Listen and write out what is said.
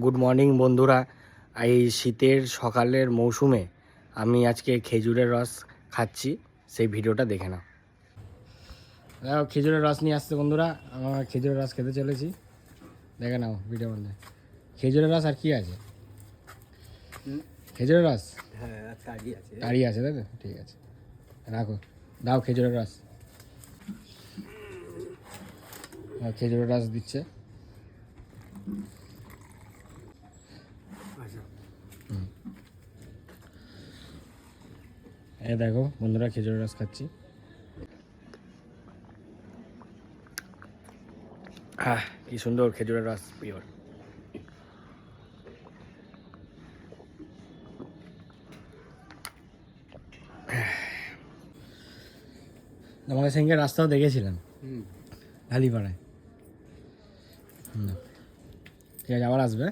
Good morning বন্ধুরা। এই শীতের সকালের মৌসুমে আমি আজকে খেজুরের রস খাচ্ছি, সেই ভিডিওটা দেখে নাও। দেখো খেজুরের রস নিয়ে আসছে বন্ধুরা, আমরা খেজুরের রস খেতে চলেছি, দেখে নাও ভিডিও মধ্যে। খেজুরের রস আর কি আছে? খেজুরের রস, হ্যাঁ তাড়ি আছে, তাড়ি আছে, তাই তো? ঠিক আছে, রাখো, দাও খেজুরের রস। খেজুরের রস দিচ্ছে। এই দেখো বন্ধুরা, খেজুরের রস খাচ্ছি। কি সুন্দর খেজুরের রস, পিওর। তোমাদের সঙ্গে রাস্তাও দেখেছিলাম ঢালিপাড়ায়। ঠিক আছে, আবার আসবে।